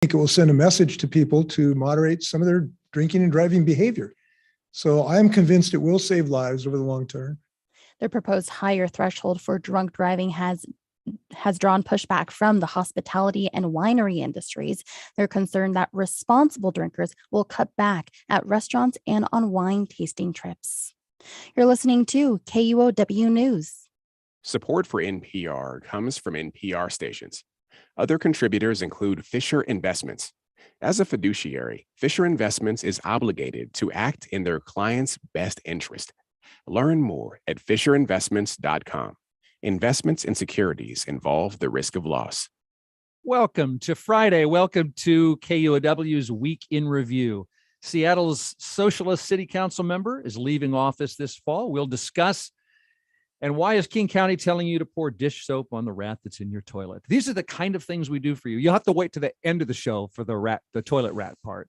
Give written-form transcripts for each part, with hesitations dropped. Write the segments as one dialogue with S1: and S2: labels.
S1: think it will send a message to people to moderate some of their drinking and driving behavior. So I'm convinced it will save lives over the long term.
S2: The proposed higher threshold for drunk driving has drawn pushback from the hospitality and winery industries. They're concerned that responsible drinkers will cut back at restaurants and on wine tasting trips. You're listening to KUOW News.
S3: Support for NPR comes from NPR stations. Other contributors include Fisher Investments. As a fiduciary, Fisher Investments is obligated to act in their clients' best interest. Learn more at FisherInvestments.com. Investments in securities involve the risk of loss.
S4: Welcome to Friday. Welcome to KUOW's Week in Review. Seattle's Socialist City Council member is leaving office this fall. We'll discuss, and why is King County telling you to pour dish soap on the rat that's in your toilet? These are the kind of things we do for you. You'll have to wait to the end of the show for the toilet rat part.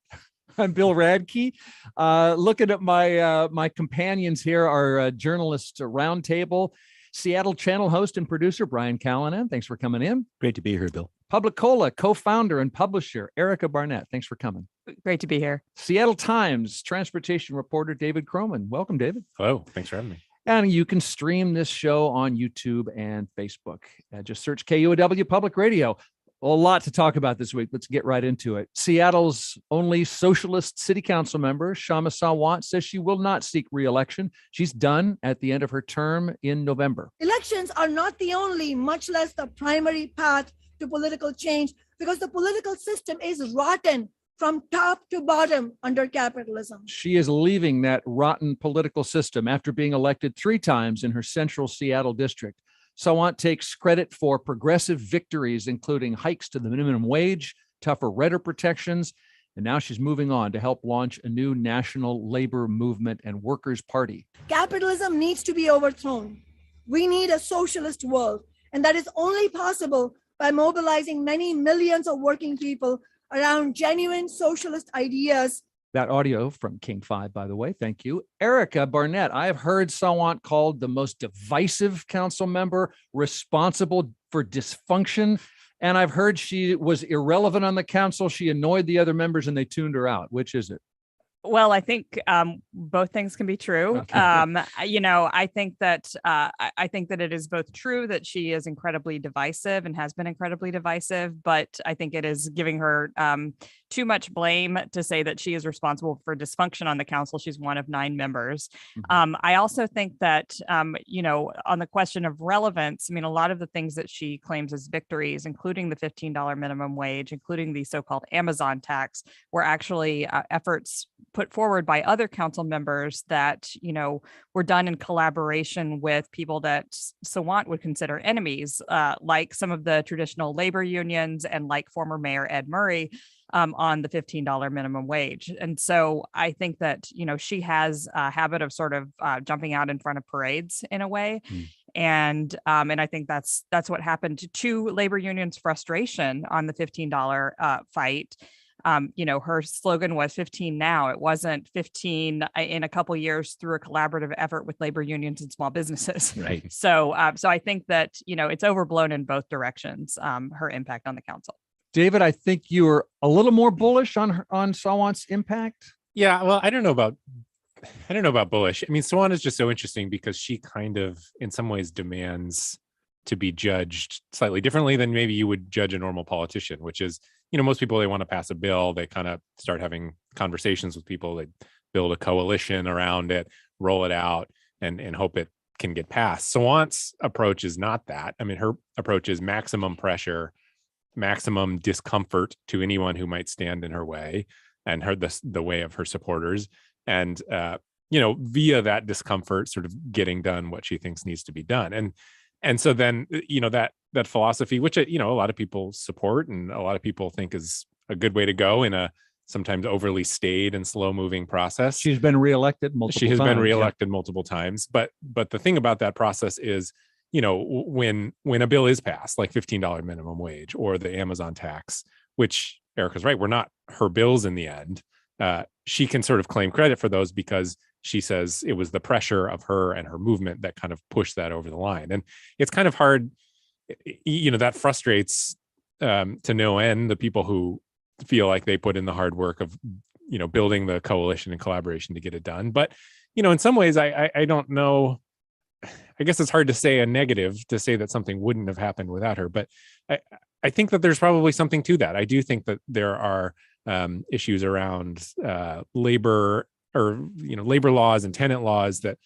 S4: I'm Bill Radke. Looking at my companions here, our journalist roundtable, Seattle channel host and producer Brian Callanan. Thanks for coming in.
S5: Great to be here, Bill.
S4: Publicola co-founder and publisher Erica Barnett. Thanks for coming.
S6: Great to be here.
S4: Seattle Times transportation reporter David Kroman. Welcome, David.
S5: Hello. Thanks for having me.
S4: And you can stream this show on YouTube and Facebook. Just search KUOW Public Radio. A lot to talk about this week. Let's get right into it. Seattle's only socialist city council member, Kshama Sawant, says she will not seek re-election. She's done at the end of her term in November.
S7: Elections are not the only, much less the primary path to political change, because the political system is rotten from top to bottom under capitalism.
S4: She is leaving that rotten political system after being elected 3 times in her central Seattle district. Sawant takes credit for progressive victories, including hikes to the minimum wage, tougher renter protections, and now she's moving on to help launch a new national labor movement and workers' party.
S7: Capitalism needs to be overthrown. We need a socialist world, and that is only possible by mobilizing many millions of working people around genuine socialist ideas.
S4: That audio from King 5, by the way. Thank you. Erica Barnett, I have heard Sawant called the most divisive council member, responsible for dysfunction. And I've heard she was irrelevant on the council. She annoyed the other members and they tuned her out. Which is it?
S6: Well, I think both things can be true.
S4: Okay.
S6: I think that it is both true that she is incredibly divisive and has been incredibly divisive, but I think it is giving her too much blame to say that she is responsible for dysfunction on the council. She's one of 9 members. Mm-hmm. I also think that, on the question of relevance, I mean, a lot of the things that she claims as victories, including the $15 minimum wage, including the so-called Amazon tax, were actually efforts put forward by other council members that, were done in collaboration with people that Sawant would consider enemies, like some of the traditional labor unions and like former Mayor Ed Murray on the $15 minimum wage. And so I think that, she has a habit of sort of jumping out in front of parades in a way. And I think that's what happened to labor unions' frustration on the $15 fight. Her slogan was 15 now. It wasn't 15 in a couple of years through a collaborative effort with labor unions and small businesses.
S5: Right.
S6: So I think that, it's overblown in both directions, her impact on the council.
S4: David, I think you were a little more bullish on Sawant's impact.
S5: Yeah, well, I don't know about bullish. I mean, Sawant is just so interesting because she kind of, in some ways, demands to be judged slightly differently than maybe you would judge a normal politician, which is, most people, they want to pass a bill, they kind of start having conversations with people, they build a coalition around it, roll it out, and hope it can get passed. Sawant's approach is not that. I mean, her approach is maximum pressure, maximum discomfort to anyone who might stand in her way and the way of her supporters. And, via that discomfort, sort of getting done what she thinks needs to be done. And so then, that philosophy, which, a lot of people support and a lot of people think is a good way to go in a sometimes overly staid and slow moving process.
S4: She's been reelected multiple times.
S5: She has been reelected multiple times. But the thing about that process is, when a bill is passed, like $15 minimum wage or the Amazon tax, which Erica's right, were not her bills in the end. She can sort of claim credit for those because she says it was the pressure of her and her movement that kind of pushed that over the line. And it's kind of hard, that frustrates to no end the people who feel like they put in the hard work of, building the coalition and collaboration to get it done. But, in some ways, I don't know. I guess it's hard to say a negative to say that something wouldn't have happened without her. But I think that there's probably something to that. I do think that there are issues around labor labor laws and tenant laws that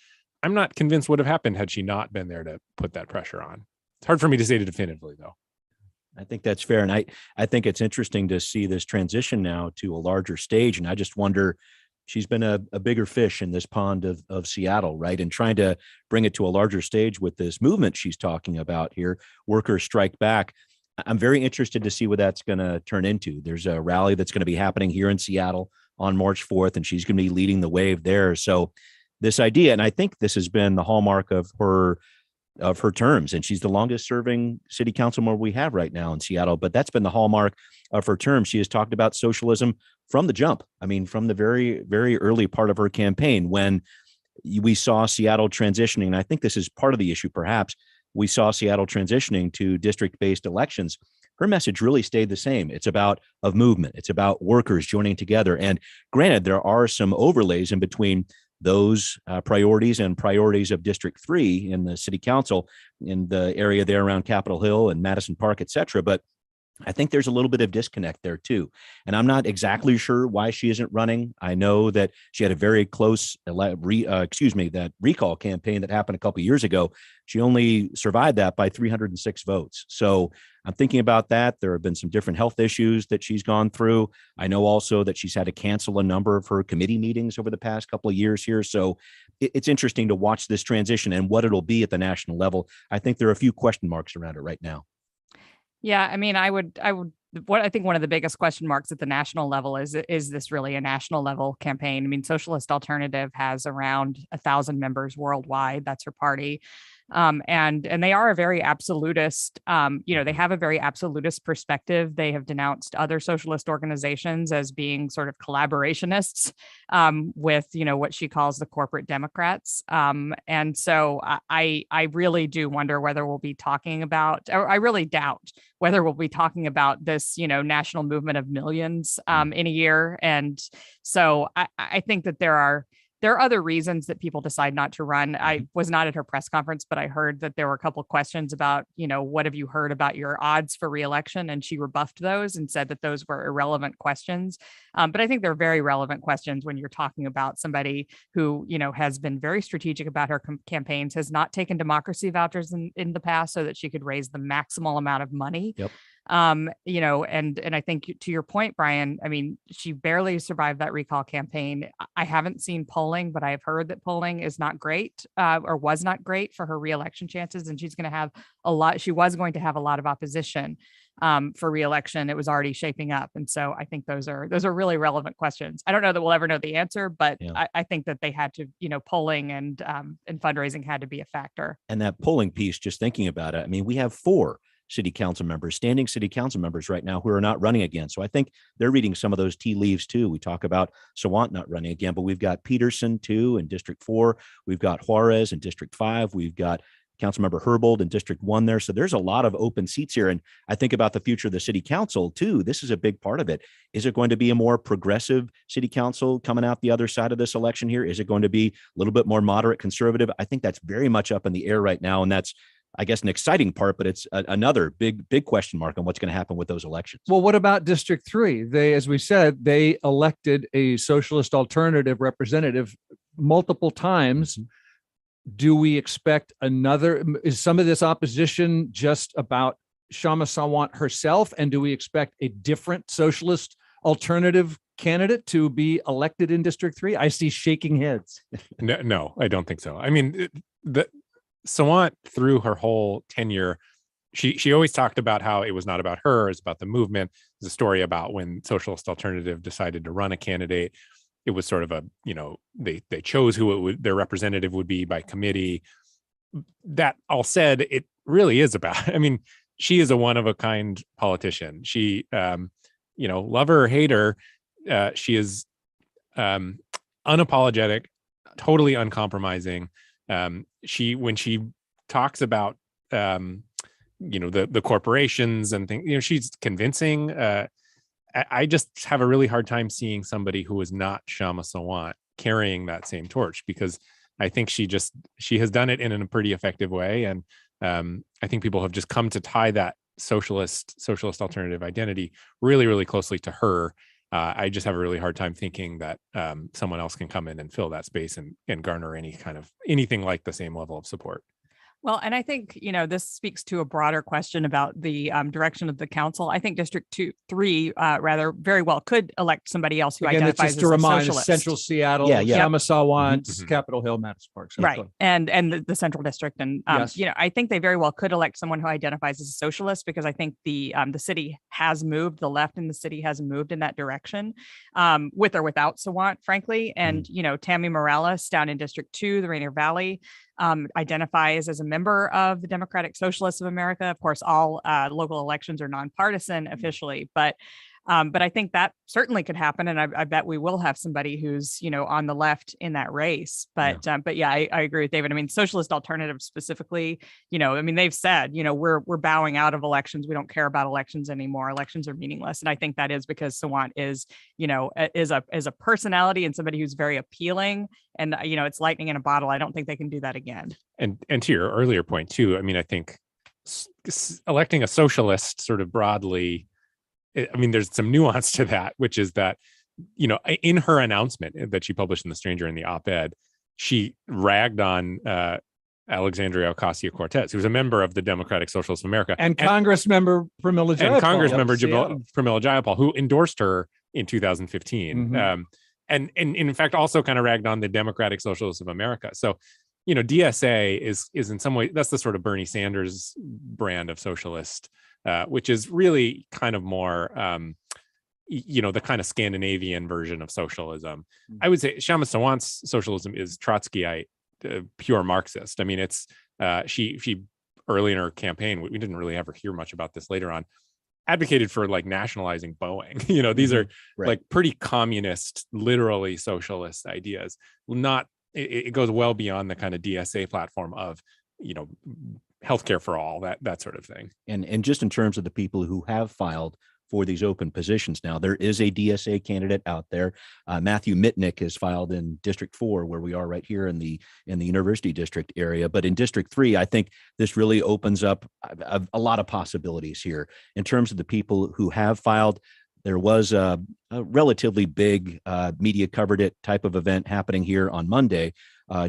S5: I'm not convinced would have happened had she not been there to put that pressure on. It's hard for me to say definitively, though.
S8: I think that's fair. And I think it's interesting to see this transition now to a larger stage. And I just wonder, she's been a bigger fish in this pond of Seattle, right? And trying to bring it to a larger stage with this movement she's talking about here, Workers Strike Back. I'm very interested to see what that's going to turn into. There's a rally that's going to be happening here in Seattle on March 4th, and she's going to be leading the wave there. So this idea, and I think this has been the hallmark of her terms, and she's the longest serving city council member we have right now in Seattle, but that's been the hallmark of her term. She has talked about socialism from the jump. I mean, from the very, very early part of her campaign, when we saw Seattle transitioning, and I think this is part of the issue, perhaps, we saw Seattle transitioning to district-based elections. Her message really stayed the same. It's about movement. It's about workers joining together. And granted, there are some overlays in between those priorities and priorities of District 3 in the city council in the area there around Capitol Hill and Madison Park, et cetera. But I think there's a little bit of disconnect there too. And I'm not exactly sure why she isn't running. I know that she had a very close, that recall campaign that happened a couple of years ago. She only survived that by 306 votes. So I'm thinking about that. There have been some different health issues that she's gone through. I know also that she's had to cancel a number of her committee meetings over the past couple of years here. So it's interesting to watch this transition and what it'll be at the national level. I think there are a few question marks around it right now.
S6: Yeah, I mean, I think one of the biggest question marks at the national level is this really a national level campaign? I mean, Socialist Alternative has around 1,000 members worldwide. That's her party. And they are a very absolutist, they have a very absolutist perspective. They have denounced other socialist organizations as being sort of collaborationists with, what she calls the corporate Democrats. And so I really do wonder whether we'll be talking about, or I really doubt whether we'll be talking about this, national movement of millions in a year. And so I think that there are other reasons that people decide not to run. I was not at her press conference, but I heard that there were a couple of questions about, what have you heard about your odds for reelection? And she rebuffed those and said that those were irrelevant questions. But I think they're very relevant questions when you're talking about somebody who, has been very strategic about her campaigns, has not taken democracy vouchers in the past so that she could raise the maximal amount of money.
S8: Yep.
S6: And I think to your point, Brian, I mean, she barely survived that recall campaign. I haven't seen polling, but I've heard that polling is not great, or was not great for her reelection chances. And she was going to have a lot of opposition for reelection. It was already shaping up. And so I think those are really relevant questions. I don't know that we'll ever know the answer, but yeah. I think that they had to, polling and fundraising had to be a factor.
S8: And that polling piece, just thinking about it, I mean, we have 4 city council members, standing city council members right now who are not running again. So I think they're reading some of those tea leaves too. We talk about Sawant not running again, but we've got Peterson too in District 4. We've got Juarez in District 5. We've got Councilmember Herbold in District 1 there. So there's a lot of open seats here. And I think about the future of the city council too. This is a big part of it. Is it going to be a more progressive city council coming out the other side of this election here? Is it going to be a little bit more moderate conservative? I think that's very much up in the air right now. And that's, I guess, an exciting part, but it's another big question mark on what's going to happen with those elections.
S4: Well, what about District 3? They, as we said, they elected a socialist alternative representative multiple times. Do we expect is some of this opposition just about Kshama Sawant herself? And do we expect a different socialist alternative candidate to be elected in District 3? I see shaking heads.
S5: No, I don't think so. I mean, Sawant, through her whole tenure, she always talked about how it was not about her, it's about the movement. There's a story about when Socialist Alternative decided to run a candidate. It was sort of they chose who their representative would be by committee. That all said, it really is about, I mean, she is a one-of-a-kind politician. She, love her or hate her, she is unapologetic, totally uncompromising. When she talks about the corporations and things, she's convincing. I just have a really hard time seeing somebody who is not Kshama Sawant carrying that same torch, because I think she has done it in a pretty effective way. And I think people have just come to tie that socialist alternative identity really, really closely to her. I just have a really hard time thinking that someone else can come in and fill that space and garner anything like the same level of support.
S6: Well, and I think, this speaks to a broader question about the direction of the council. I think District 3 very well could elect somebody else who
S4: Again, it's
S6: identifies
S4: just to
S6: as a
S4: remind us,
S6: socialist.
S4: Central Seattle,
S8: Yeah, yeah.
S4: Kshama Sawant,
S5: Mhm.
S4: Capitol Hill, Madison Park. So
S6: Right.
S4: go
S6: And the Central District. And,
S4: Yes.
S6: I think they very well could elect someone who identifies as a socialist, because I think the city has moved, the left in the city has moved in that direction, with or without Sawant, frankly. And, Tammy Morales down in District 2, the Rainier Valley, identifies as a member of the Democratic Socialists of America. Of course, all local elections are nonpartisan officially, but I think that certainly could happen, and I bet we will have somebody who's on the left in that race. But yeah, I agree with David. I mean, socialist alternatives specifically, they've said we're bowing out of elections. We don't care about elections anymore. Elections are meaningless, and I think that is because Sawant is a personality and somebody who's very appealing. And it's lightning in a bottle. I don't think they can do that again.
S5: And to your earlier point too, I mean, I think electing a socialist sort of broadly, I mean, there's some nuance to that, which is that, in her announcement that she published in The Stranger in the op-ed, she ragged on Alexandria Ocasio-Cortez, who's a member of the Democratic Socialists of America.
S4: And Congress member Pramila Jayapal.
S5: And Congress member
S4: Seattle.
S5: Pramila Jayapal, who endorsed her in 2015.
S4: Mhm.
S5: And in fact, also kind of ragged on the Democratic Socialists of America. So, DSA is in some way, that's the sort of Bernie Sanders brand of socialist, which is really kind of more, the kind of Scandinavian version of socialism. I would say Kshama Sawant's socialism is Trotskyite, pure Marxist. I mean, it's she early in her campaign, we didn't really ever hear much about this later on, advocated for like nationalizing Boeing. These are
S8: Right.
S5: like pretty communist, literally socialist ideas. It goes well beyond the kind of DSA platform of, healthcare for all, that sort of thing.
S8: And just in terms of the people who have filed for these open positions now, there is a DSA candidate out there. Matthew Mitnick has filed in District 4, where we are right here in the University District area. But in District 3, I think this really opens up a lot of possibilities here. In terms of the people who have filed, there was a relatively big media covered it type of event happening here on Monday.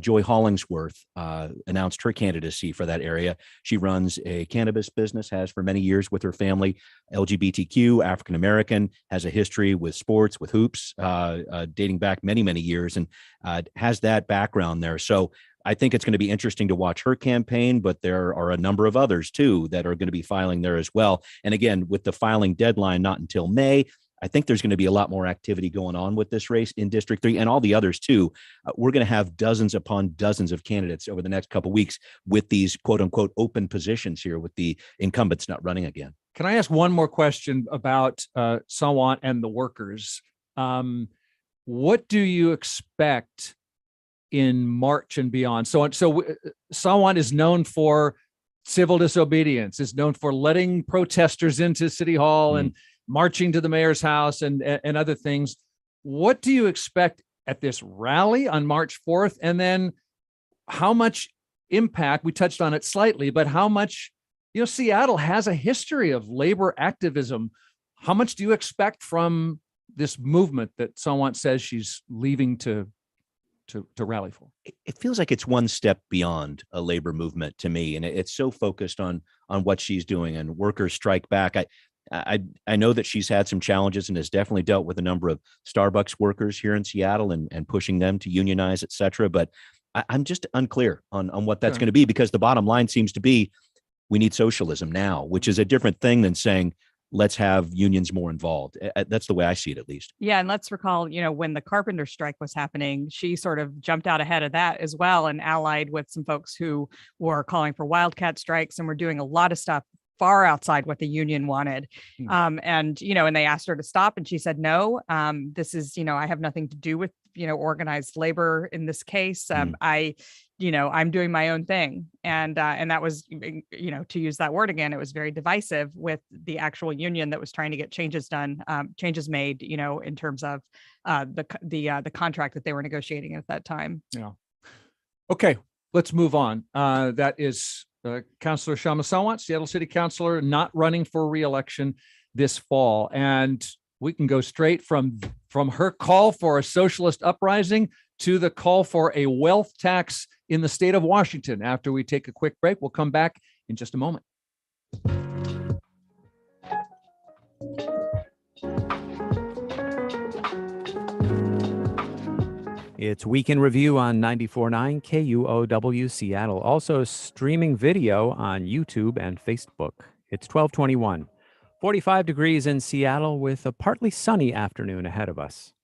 S8: Joy Hollingsworth announced her candidacy for that area. She runs a cannabis business, has for many years with her family, LGBTQ, African-American, has a history with sports, with hoops, dating back many, many years, and has that background there. So I think it's going to be interesting to watch her campaign, but there are a number of others too that are going to be filing there as well. And again, with the filing deadline not until May, I think there's going to be a lot more activity going on with this race in District 3 and all the others too. We're going to have dozens upon dozens of candidates over the next couple of weeks with these quote unquote open positions here, with the incumbents not running again.
S4: Can I ask one more question about Sawant and the workers? What do you expect in March and beyond? So Sawant is known for civil disobedience, is known for letting protesters into City Hall and marching to the mayor's house and other things. What do you expect at this rally on March 4th? And then how much impact, we touched on it slightly, but how much, Seattle has a history of labor activism. How much do you expect from this movement that Sawant says she's leaving to rally for?
S8: It feels like it's one step beyond a labor movement to me. And it's so focused on what she's doing and workers strike back. I know that she's had some challenges and has definitely dealt with a number of Starbucks workers here in Seattle and pushing them to unionize, et cetera. But I'm just unclear on what that's going to be, because the bottom line seems to be we need socialism now, which is a different thing than saying, let's have unions more involved. That's the way I see it, at least.
S6: Yeah. And let's recall, when the carpenter strike was happening, she sort of jumped out ahead of that as well and allied with some folks who were calling for wildcat strikes and were doing a lot of stuff far outside what the union wanted. And they asked her to stop and she said, no, this is, I have nothing to do with, organized labor in this case. I I'm doing my own thing. And that was, to use that word again, it was very divisive with the actual union that was trying to get changes done, changes made, in terms of the contract that they were negotiating at that time.
S4: Yeah. Okay, let's move on. That is Councilor Kshama Sawant, Seattle City Councilor, not running for re-election this fall. And we can go straight from her call for a socialist uprising to the call for a wealth tax in the state of Washington. After we take a quick break, we'll come back in just a moment.
S9: It's Week in Review on 94.9 KUOW Seattle. Also streaming video on YouTube and Facebook. It's 12:21. 45 degrees in Seattle with a partly sunny afternoon ahead of us.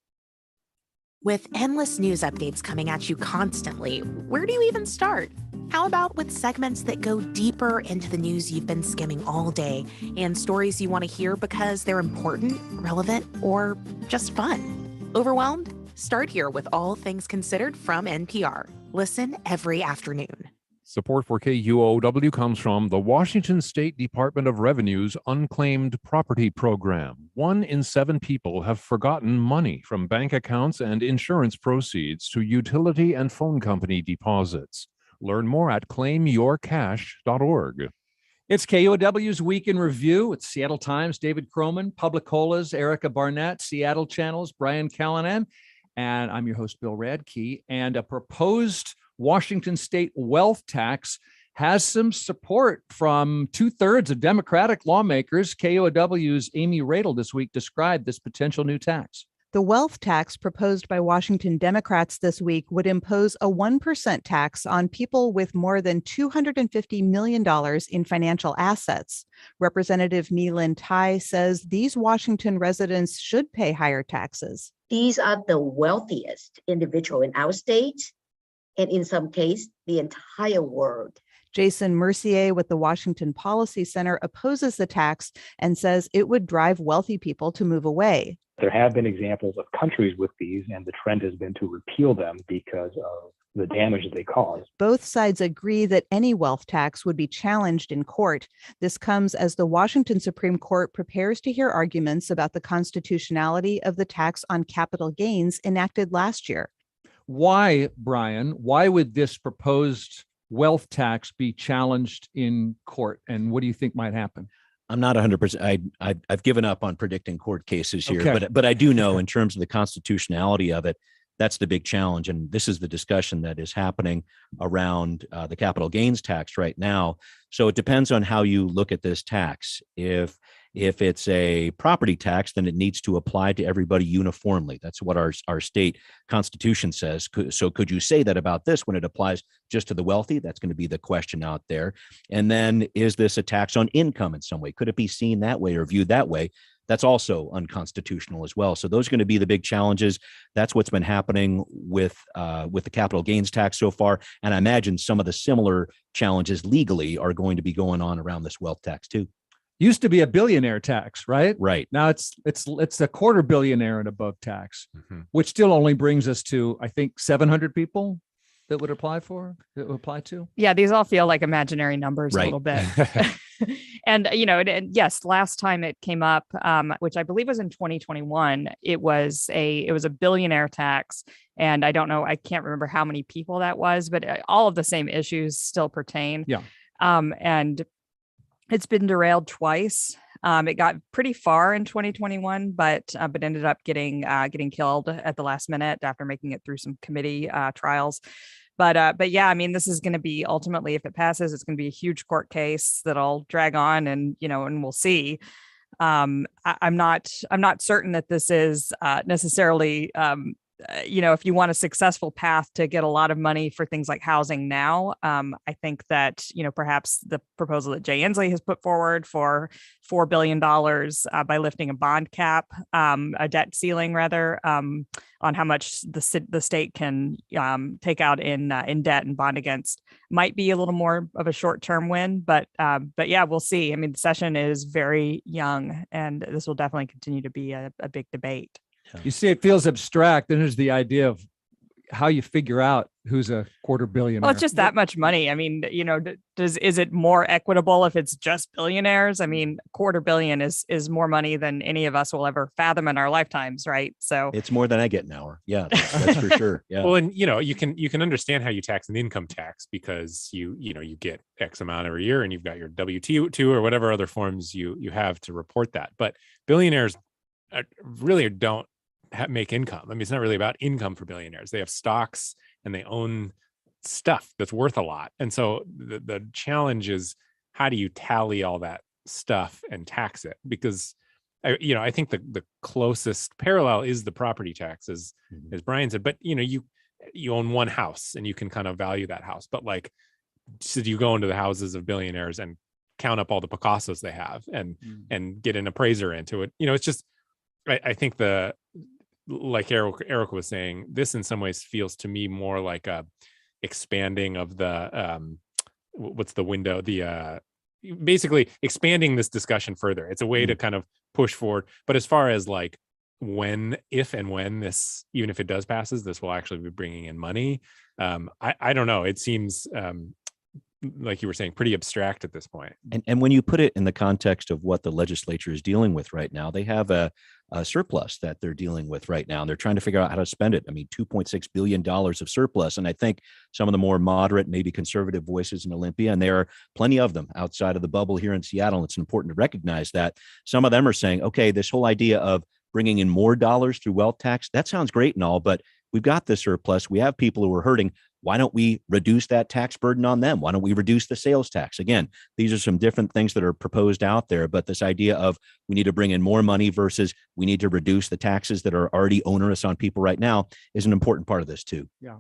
S10: With endless news updates coming at you constantly, where do you even start? How about with segments that go deeper into the news you've been skimming all day and stories you want to hear because they're important, relevant, or just fun? Overwhelmed? Start here with All Things Considered from NPR. Listen every afternoon.
S11: Support for KUOW comes from the Washington State Department of Revenue's Unclaimed Property Program. 1 in 7 people have forgotten money from bank accounts and insurance proceeds to utility and phone company deposits. Learn more at claimyourcash.org.
S4: It's KUOW's Week in Review. It's Seattle Times, David Kroman, Publicola's Erica Barnett, Seattle Channel's Brian Callanan, and I'm your host, Bill Radke. And a proposed Washington state wealth tax has some support from 2/3 of Democratic lawmakers. KUOW's Amy Radel this week described this potential new tax.
S12: The wealth tax proposed by Washington Democrats this week would impose a 1% tax on people with more than $250 million in financial assets. Representative Neelan Tai says these Washington residents should pay higher taxes.
S13: These are the wealthiest individual in our state, and in some case, the entire world.
S12: Jason Mercier with the Washington Policy Center opposes the tax and says it would drive wealthy people to move away.
S14: There have been examples of countries with these, and the trend has been to repeal them because of the damage that they cause.
S12: Both sides agree that any wealth tax would be challenged in court. This comes as the Washington Supreme Court prepares to hear arguments about the constitutionality of the tax on capital gains enacted last year.
S4: Why, Brian, why would this proposed wealth tax be challenged in court? And what do you think might happen?
S8: I'm not 100%. I've given up on predicting court cases here,
S4: Okay.
S8: but I do know in terms of the constitutionality of it, that's the big challenge. And this is the discussion that is happening around the capital gains tax right now. So it depends on how you look at this tax. If it's a property tax, then it needs to apply to everybody uniformly. That's what our state constitution says. So could you say that about this when it applies just to the wealthy? That's going to be the question out there. And then is this a tax on income in some way? Could it be seen that way or viewed that way? That's also unconstitutional as well. So those are going to be the big challenges. That's what's been happening with the capital gains tax so far. And I imagine some of the similar challenges legally are going to be going on around this wealth tax too.
S4: Used to be a billionaire tax, right?
S8: Right.
S4: Now it's a quarter billionaire and above tax, which still only brings us to, I think, 700 people that would apply to.
S6: Yeah, these all feel like imaginary numbers a little bit. And, yes, last time it came up, which I believe was in 2021, it was a billionaire tax. And I can't remember how many people that was, but all of the same issues still pertain.
S4: Yeah.
S6: And it's been derailed twice. It got pretty far in 2021, but ended up getting killed at the last minute after making it through some committee trials. But yeah, I mean, this is going to be ultimately, if it passes, it's going to be a huge court case that'll drag on, and and we'll see. I'm not certain that this is necessarily if you want a successful path to get a lot of money for things like housing now, I think that, perhaps the proposal that Jay Inslee has put forward for $4 billion by lifting a bond cap, a debt ceiling rather, on how much the state can take out in debt and bond against might be a little more of a short-term win. But yeah, we'll see. I mean, the session is very young, and this will definitely continue to be a big debate.
S4: You see, it feels abstract. Then there's the idea of how you figure out who's a quarter billionaire.
S6: Well, it's just that much money. I mean, is it more equitable if it's just billionaires? I mean, quarter billion is more money than any of us will ever fathom in our lifetimes, right? So
S8: It's more than I get an hour. Yeah, that's for sure. Yeah.
S5: Well, and you can understand how you tax an income tax because you get X amount every year and you've got your W-2 or whatever other forms you have to report that. But billionaires really don't make income. I mean, it's not really about income for billionaires. They have stocks and they own stuff that's worth a lot. And so the challenge is, how do you tally all that stuff and tax it? Because I think the closest parallel is the property tax, as Brian said. But you own one house and you can kind of value that house. But like, so you go into the houses of billionaires and count up all the Picassos they have and get an appraiser into it. It's just, I think like Eric was saying, this in some ways feels to me more like a expanding of the what's the window, basically expanding this discussion further. It's a way to kind of push forward. But as far as like if and when this, even if it does passes, this will actually be bringing in money, I don't know. It seems like you were saying, pretty abstract at this point.
S8: And when you put it in the context of what the legislature is dealing with right now, they have a surplus that they're dealing with right now, and they're trying to figure out how to spend it. I mean, $2.6 billion of surplus. And I think some of the more moderate, maybe conservative voices in Olympia, and there are plenty of them outside of the bubble here in Seattle. It's important to recognize that some of them are saying, okay, this whole idea of bringing in more dollars through wealth tax, that sounds great and all, but we've got this surplus. We have people who are hurting. Why don't we reduce that tax burden on them? Why don't we reduce the sales tax? Again, these are some different things that are proposed out there, but this idea of we need to bring in more money versus we need to reduce the taxes that are already onerous on people right now is an important part of this too.
S4: Yeah.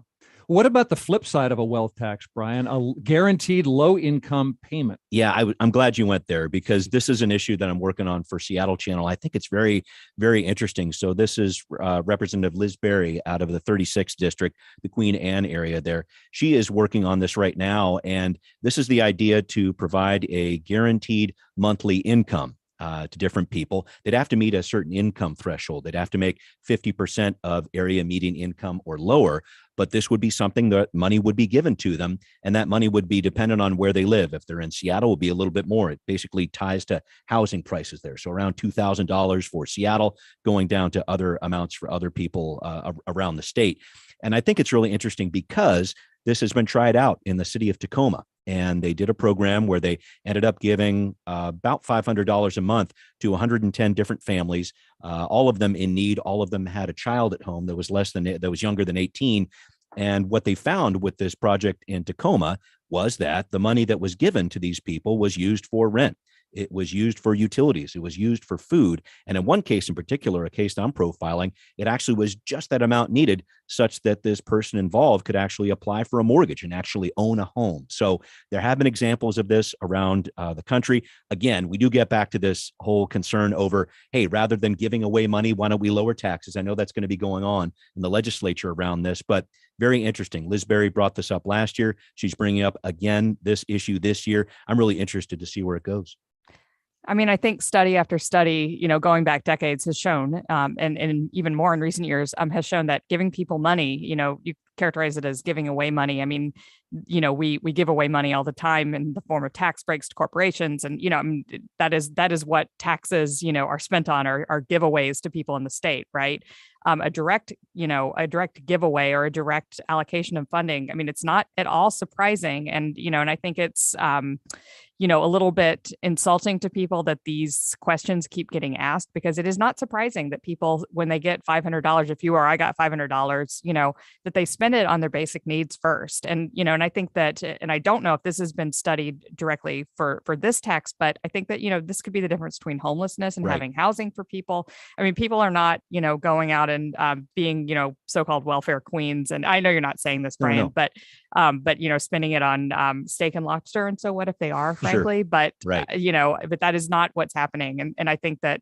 S4: What about the flip side of a wealth tax, Brian? A guaranteed low income payment.
S8: Yeah, I'm glad you went there because this is an issue that I'm working on for Seattle Channel. I think it's very, very interesting. So this is Representative Liz Berry out of the 36th district, the Queen Anne area there. She is working on this right now. And this is the idea to provide a guaranteed monthly income to different people. They'd have to meet a certain income threshold. They'd have to make 50% of area median income or lower. But this would be something that money would be given to them, and that money would be dependent on where they live. If they're in Seattle, it would be a little bit more. It basically ties to housing prices there. So around $2,000 for Seattle, going down to other amounts for other people around the state. And I think it's really interesting because this has been tried out in the city of Tacoma. And they did a program where they ended up giving about $500 a month to 110 different families, all of them in need. All of them had a child at home that was younger than 18. And what they found with this project in Tacoma was that the money that was given to these people was used for rent. It was used for utilities. It was used for food. And in one case in particular, a case that I'm profiling, it actually was just that amount needed such that this person involved could actually apply for a mortgage and actually own a home. So there have been examples of this around the country. Again, we do get back to this whole concern over, hey, rather than giving away money, why don't we lower taxes? I know that's going to be going on in the legislature around this, but very interesting. Liz Berry brought this up last year. She's bringing up again this issue this year. I'm really interested to see where it goes.
S6: I mean, I think study after study, going back decades has shown, and even more in recent years, has shown that giving people money, you characterize it as giving away money. I mean, we give away money all the time in the form of tax breaks to corporations. And, I mean, that is what taxes, are spent on, are giveaways to people in the state, right? A direct giveaway or a direct allocation of funding. I mean, it's not at all surprising. And, and I think it's, a little bit insulting to people that these questions keep getting asked, because it is not surprising that people, when they get $500, if you or I got $500, that they spend it on their basic needs first. And, and I think that, and I don't know if this has been studied directly for this tax, but I think that, this could be the difference between homelessness and having housing for people. I mean, people are not, going out and being, so-called welfare queens. And I know you're not saying this, Brian, but spending it on steak and lobster. And so what if they are, frankly, but, but that is not what's happening. And I think that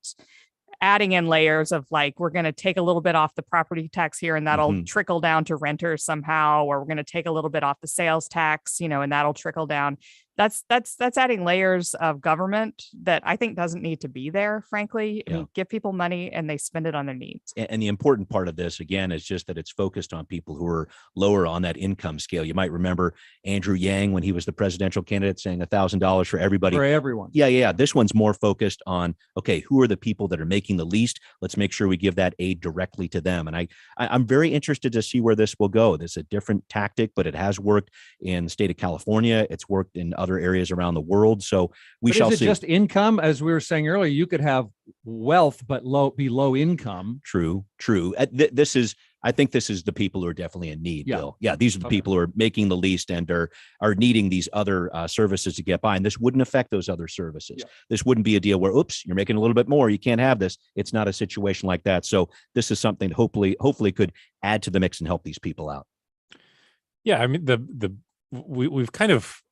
S6: adding in layers of like, we're going to take a little bit off the property tax here and that'll trickle down to renters somehow, or we're going to take a little bit off the sales tax, and that'll trickle down. that's adding layers of government that I think doesn't need to be there, frankly. I mean, give people money and they spend it on their needs.
S8: And the important part of this, again, is just that it's focused on people who are lower on that income scale. You might remember Andrew Yang, when he was the presidential candidate, saying $1,000 for everybody.
S4: For everyone.
S8: Yeah. This one's more focused on, okay, who are the people that are making the least? Let's make sure we give that aid directly to them. And I'm very interested to see where this will go. This is a different tactic, but it has worked in the state of California. It's worked in other areas around the world. So we shall see.
S4: Is it just income? As we were saying earlier, you could have wealth, but be low income.
S8: True. I think this is the people who are definitely in need, Bill. Yeah, these are the
S4: Okay.
S8: people who are making the least and are needing these other services to get by. And this wouldn't affect those other services.
S4: Yeah.
S8: This wouldn't be a deal where, oops, you're making a little bit more, you can't have this. It's not a situation like that. So this is something that hopefully could add to the mix and help these people out.
S5: Yeah, I mean, we've kind of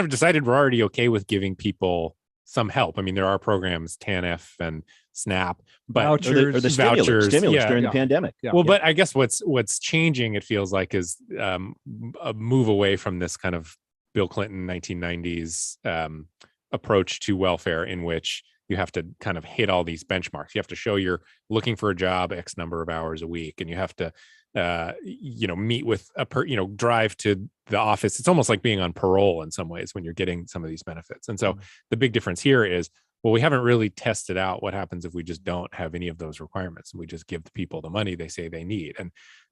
S5: decided we're already okay with giving people some help. I mean, there are programs, TANF and SNAP, but
S4: Vouchers.
S8: Or the stimulus during the pandemic.
S5: Well, but I guess what's changing, it feels like, is a move away from this kind of Bill Clinton 1990s approach to welfare, in which you have to kind of hit all these benchmarks. You have to show you're looking for a job X number of hours a week, and you have to meet with drive to the office. It's almost like being on parole in some ways when you're getting some of these benefits. And so the big difference here is, well, we haven't really tested out what happens if we just don't have any of those requirements and we just give the people the money they say they need.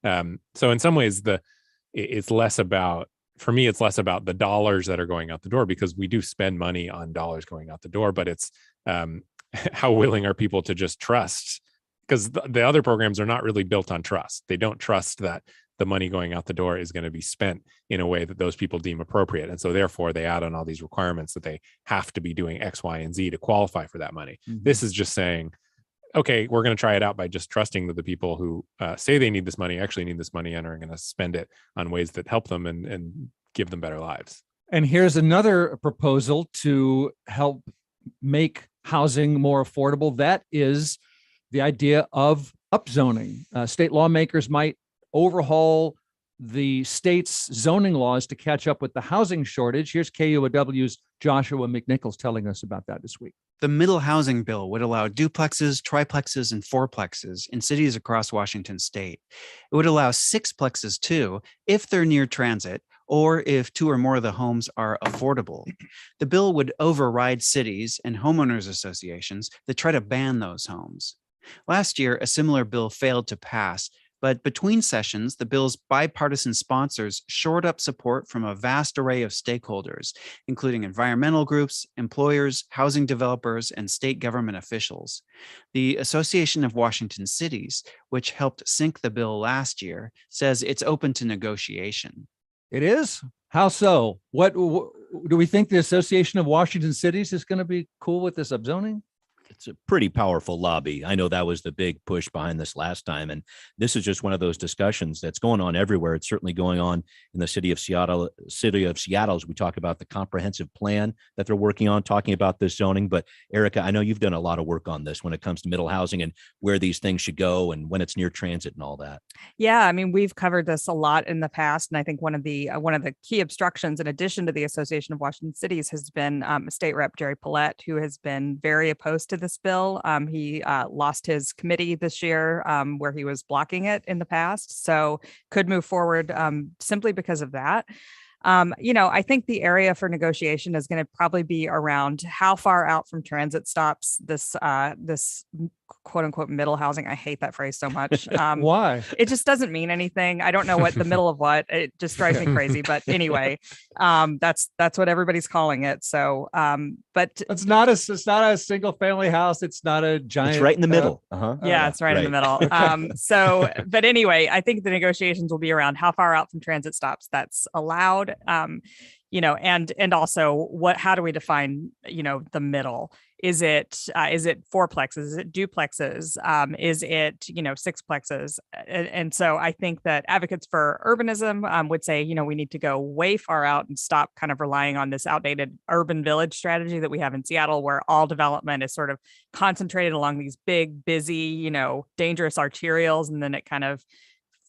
S5: And so in some ways, it's less about the dollars that are going out the door, because we do spend money on dollars going out the door, but it's how willing are people to just trust? Because the other programs are not really built on trust. They don't trust that the money going out the door is going to be spent in a way that those people deem appropriate. And so therefore they add on all these requirements that they have to be doing X, Y, and Z to qualify for that money.
S4: Mm-hmm.
S5: This is just saying, okay, we're going to try it out by just trusting that the people who say they need this money actually need this money and are going to spend it on ways that help them and give them better lives.
S4: And here's another proposal to help make housing more affordable. That is the idea of upzoning. State lawmakers might overhaul the state's zoning laws to catch up with the housing shortage. Here's KUOW's Joshua McNichols telling us about that this week.
S15: The middle housing bill would allow duplexes, triplexes, and fourplexes in cities across Washington state. It would allow sixplexes too, if they're near transit, or if two or more of the homes are affordable. The bill would override cities and homeowners associations that try to ban those homes. Last year, a similar bill failed to pass, but between sessions, the bill's bipartisan sponsors shored up support from a vast array of stakeholders, including environmental groups, employers, housing developers, and state government officials. The Association of Washington Cities, which helped sink the bill last year, says it's open to negotiation.
S4: It is? How so? What do we think the Association of Washington Cities is going to be cool with this upzoning?
S8: It's a pretty powerful lobby. I know that was the big push behind this last time. And this is just one of those discussions that's going on everywhere. It's certainly going on in the city of Seattle, as we talk about the comprehensive plan that they're working on, talking about this zoning. But Erica, I know you've done a lot of work on this when it comes to middle housing and where these things should go and when it's near transit and all that.
S6: Yeah, I mean, we've covered this a lot in the past, and I think one of the key obstructions, in addition to the Association of Washington Cities, has been State Rep Jerry Paulette, who has been very opposed to this bill. He lost his committee this year where he was blocking it in the past, so could move forward simply because of that. I think the area for negotiation is going to probably be around how far out from transit stops this quote unquote middle housing. I hate that phrase so much.
S4: Why?
S6: It just doesn't mean anything. I don't know what the middle of what. It just drives me crazy. But anyway, that's what everybody's calling it. So, but
S4: it's not a single family house. It's not a giant.
S8: It's right in the middle.
S6: Yeah, it's right in the middle. But anyway, I think the negotiations will be around how far out from transit stops that's allowed. And also how do we define, the middle? Is it fourplexes? Is it duplexes? Is it, sixplexes? And so I think that advocates for urbanism would say, we need to go way far out and stop kind of relying on this outdated urban village strategy that we have in Seattle, where all development is sort of concentrated along these big, busy, dangerous arterials. And then it kind of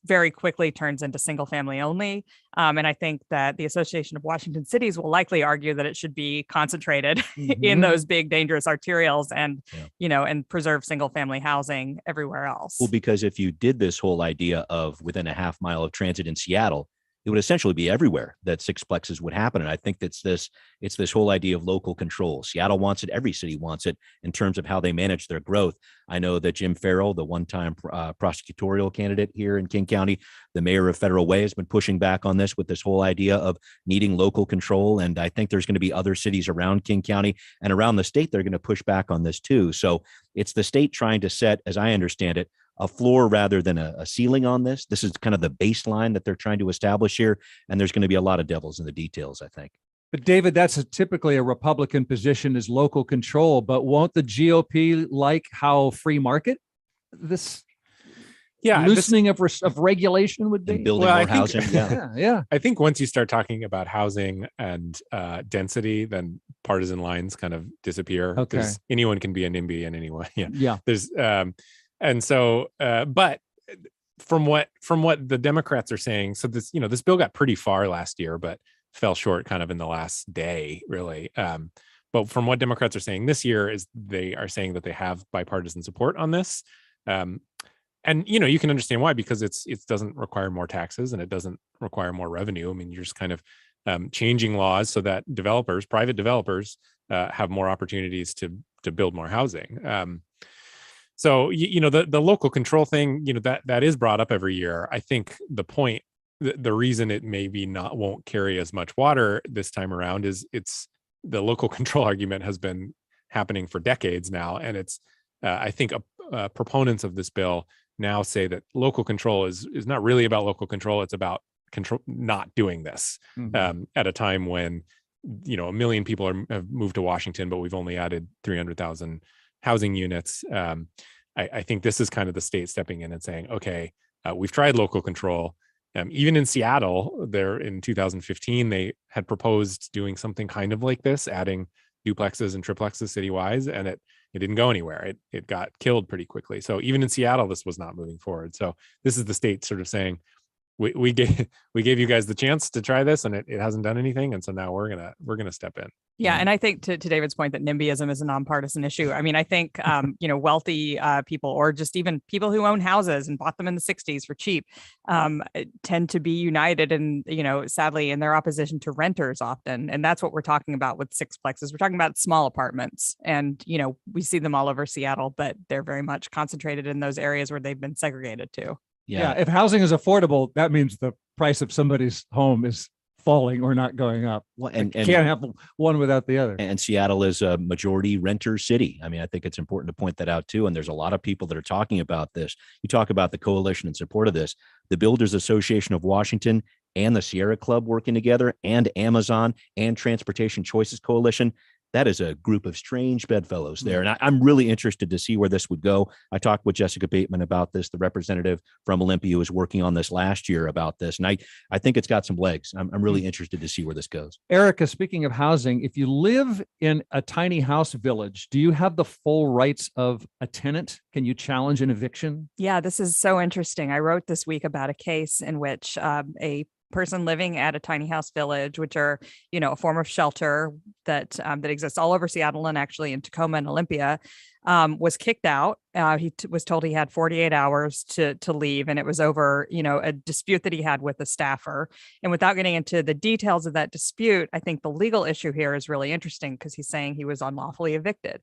S6: very quickly turns into single family only. And I think that the Association of Washington Cities will likely argue that it should be concentrated in those big, dangerous arterials and, and preserve single family housing everywhere else.
S8: Well, because if you did this whole idea of within a half mile of transit in Seattle, it would essentially be everywhere that sixplexes would happen. And I think it's this whole idea of local control. Seattle wants it. Every city wants it in terms of how they manage their growth. I know that Jim Farrell, the one-time prosecutorial candidate here in King County, the mayor of Federal Way, has been pushing back on this with this whole idea of needing local control. And I think there's going to be other cities around King County and around the state that are going to push back on this too. So it's the state trying to set, as I understand it, a floor rather than a ceiling on this. This is kind of the baseline that they're trying to establish here. And there's going to be a lot of devils in the details, I think.
S4: But David, that's typically a Republican position, is local control. But won't the GOP like how free market this loosening of regulation would be?
S8: And building more housing.
S4: Yeah.
S5: I think once you start talking about housing and density, then partisan lines kind of disappear.
S4: Okay.
S5: Because anyone can be a NIMBY in any way.
S4: Yeah.
S5: There's and so, but from what the Democrats are saying, so this bill got pretty far last year, but fell short kind of in the last day, really. But from what Democrats are saying this year is they are saying that they have bipartisan support on this. And, you can understand why, because it doesn't require more taxes and it doesn't require more revenue. I mean, you're just kind of changing laws so that private developers have more opportunities to build more housing. So, the local control thing, that is brought up every year. I think the reason it maybe won't carry as much water this time around is it's the local control argument has been happening for decades now. And it's, I think proponents of this bill now say that local control is not really about local control. It's about control, not doing this at a time when, 1 million people have moved to Washington, but we've only added 300,000 housing units. I think this is kind of the state stepping in and saying, okay, we've tried local control. Even in Seattle, there in 2015, they had proposed doing something kind of like this, adding duplexes and triplexes citywide, and it didn't go anywhere. It got killed pretty quickly. So even in Seattle, this was not moving forward. So this is the state sort of saying, we gave you guys the chance to try this, and it hasn't done anything, and so now we're gonna step in.
S6: Yeah, and I think to David's point that NIMBYism is a nonpartisan issue. I mean, I think wealthy people, or just even people who own houses and bought them in the 60s for cheap, tend to be united and sadly in their opposition to renters often, and that's what we're talking about with sixplexes. We're talking about small apartments, and we see them all over Seattle, but they're very much concentrated in those areas where they've been segregated to.
S4: Yeah. If housing is affordable, that means the price of somebody's home is falling or not going up.
S8: Well,
S4: and can't have one without the other.
S8: And Seattle is a majority renter city. I mean, I think it's important to point that out too. And there's a lot of people that are talking about this. You talk about the coalition in support of this, the Builders Association of Washington and the Sierra Club working together, and Amazon and Transportation Choices Coalition. That is a group of strange bedfellows there. And I'm really interested to see where this would go. I talked with Jessica Bateman about this, the representative from Olympia who was working on this last year about this. And I think it's got some legs. I'm really interested to see where this goes.
S4: Erica, speaking of housing, if you live in a tiny house village, do you have the full rights of a tenant? Can you challenge an eviction?
S6: Yeah, this is so interesting. I wrote this week about a case in which a person living at a tiny house village, which are, a form of shelter that exists all over Seattle and actually in Tacoma and Olympia, was kicked out. He was told he had 48 hours to leave, and it was over, a dispute that he had with a staffer. And without getting into the details of that dispute, I think the legal issue here is really interesting because he's saying he was unlawfully evicted.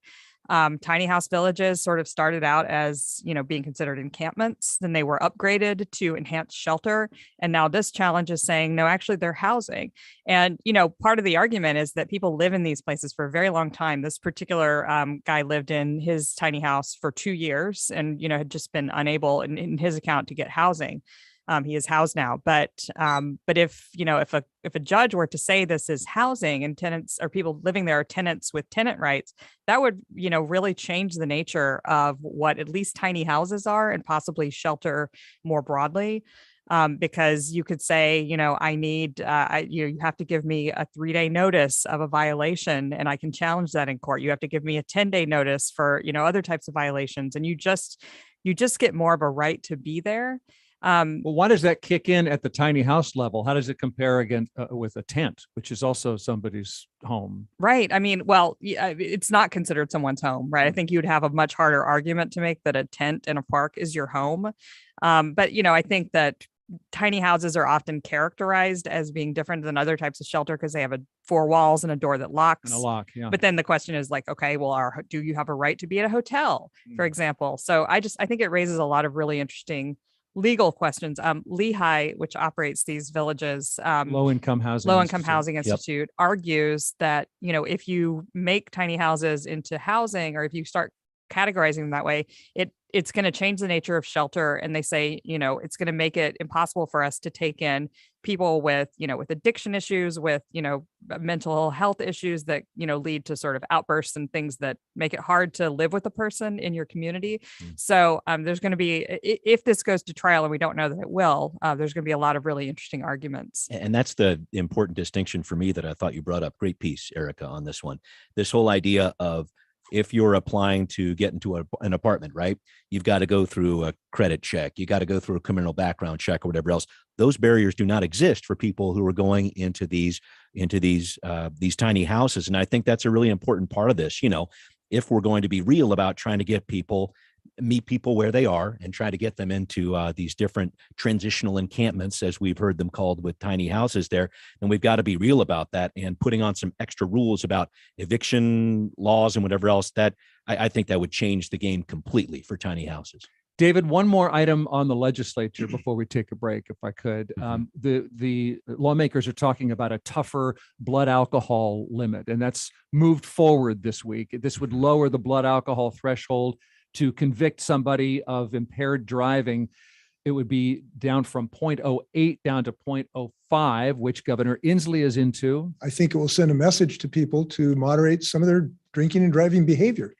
S6: Tiny house villages sort of started out as, being considered encampments. Then they were upgraded to enhanced shelter. And now this challenge is saying, no, actually they're housing. And, part of the argument is that people live in these places for a very long time. This particular guy lived in his tiny house for 2 years and, had just been unable in his account to get housing. He is housed now, but if a judge were to say this is housing and tenants or people living there are tenants with tenant rights, that would, really change the nature of what at least tiny houses are and possibly shelter more broadly. Because you could say, I need, you have to give me a 3-day notice of a violation and I can challenge that in court. You have to give me a 10-day notice for, other types of violations. And you just get more of a right to be there.
S4: Well, why does that kick in at the tiny house level? How does it compare against with a tent, which is also somebody's home?
S6: Right. I mean, well, it's not considered someone's home, right? I think you'd have a much harder argument to make that a tent in a park is your home. But, I think that tiny houses are often characterized as being different than other types of shelter because they have 4 walls and a door that locks.
S4: And a lock, yeah.
S6: But then the question is like, okay, well, do you have a right to be at a hotel, for example? So I think it raises a lot of really interesting legal questions. Lehigh, which operates these villages,
S4: Low-income housing
S6: institute, argues that, if you make tiny houses into housing, or if you start categorizing them that way, it's going to change the nature of shelter. And they say, it's going to make it impossible for us to take in people with addiction issues, with, mental health issues that, lead to sort of outbursts and things that make it hard to live with a person in your community. So there's going to be, if this goes to trial, and we don't know that it will, there's going to be a lot of really interesting arguments.
S8: And that's the important distinction for me that I thought you brought up. Great piece, Erica, on this one. This whole idea of, if you're applying to get into an apartment, right, you've got to go through a credit check. You got to go through a criminal background check or whatever else. Those barriers do not exist for people who are going into these tiny houses. And I think that's a really important part of this. If we're going to be real about trying to meet people where they are and try to get them into these different transitional encampments, as we've heard them called, with tiny houses there, then we've got to be real about that and putting on some extra rules about eviction laws and whatever else. That I think that would change the game completely for tiny houses.
S4: David, one more item on the legislature before we take a break, if I could. The lawmakers are talking about a tougher blood alcohol limit, and that's moved forward this week. This would lower the blood alcohol threshold to convict somebody of impaired driving. It would be down from 0.08 down to 0.05, which Governor Inslee is into.
S1: I think it will send a message to people to moderate some of their drinking and driving behavior.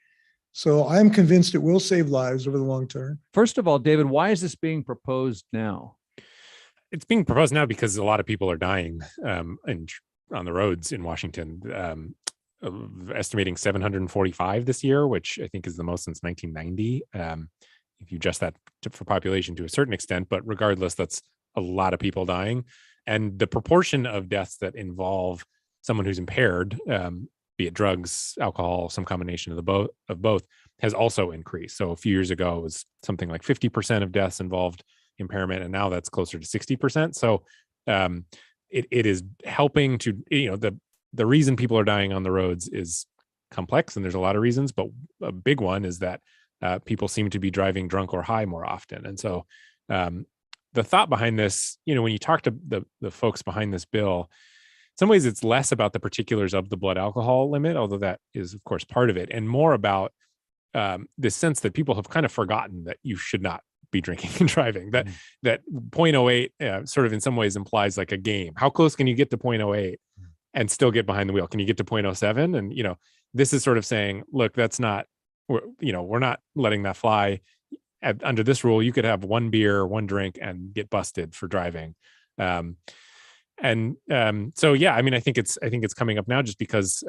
S1: So I'm convinced it will save lives over the long term.
S4: First of all, David, why is this being proposed now?
S5: It's being proposed now because a lot of people are dying on the roads in Washington. Estimating 745 this year, which I think is the most since 1990. If you adjust that for population to a certain extent, but regardless, that's a lot of people dying. And the proportion of deaths that involve someone who's impaired, be it drugs, alcohol, some combination of both, has also increased. So a few years ago, it was something like 50% of deaths involved impairment, and now that's closer to 60%. So it is helping to, the reason people are dying on the roads is complex, and there's a lot of reasons, but a big one is that people seem to be driving drunk or high more often. And so the thought behind this, when you talk to the folks behind this bill, in some ways it's less about the particulars of the blood alcohol limit, although that is of course part of it, and more about this sense that people have kind of forgotten that you should not be drinking and driving. That 0.08 sort of in some ways implies like a game. How close can you get to 0.08 and still get behind the wheel? Can you get to 0.07? And this is sort of saying, look, that's not, we're not letting that fly. Under this rule, you could have one beer, one drink, and get busted for driving. So yeah, I mean, I think it's coming up now just because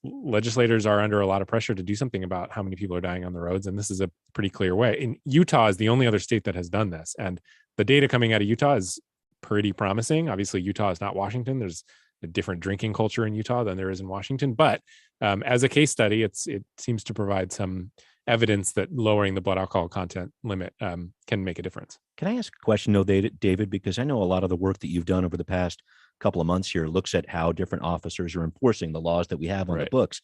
S5: legislators are under a lot of pressure to do something about how many people are dying on the roads, and this is a pretty clear way. In Utah is the only other state that has done this, and the data coming out of Utah is pretty promising. Obviously, Utah is not Washington. There's a different drinking culture in Utah than there is in Washington, but as a case study, it seems to provide some evidence that lowering the blood alcohol content limit can make a difference.
S8: Can I ask a question, though, David? Because I know a lot of the work that you've done over the past couple of months here looks at how different officers are enforcing the laws that we have on the books.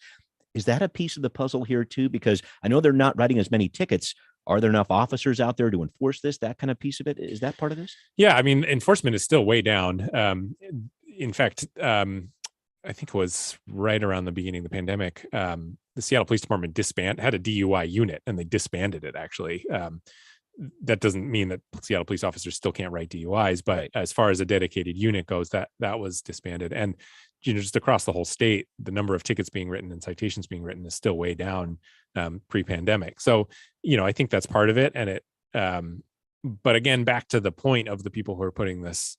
S8: Is that a piece of the puzzle here, too? Because I know they're not writing as many tickets. Are there enough officers out there to enforce this? That kind of piece of it? Is that part of this?
S5: Yeah, I mean, enforcement is still way down. In fact, I think it was right around the beginning of the pandemic, the Seattle Police Department had a DUI unit, and they disbanded it, actually. That doesn't mean that Seattle police officers still can't write DUIs, but as far as a dedicated unit goes, that was disbanded. And just across the whole state, the number of tickets being written and citations being written is still way down pre-pandemic. So, I think that's part of it. And but again, back to the point of the people who are putting this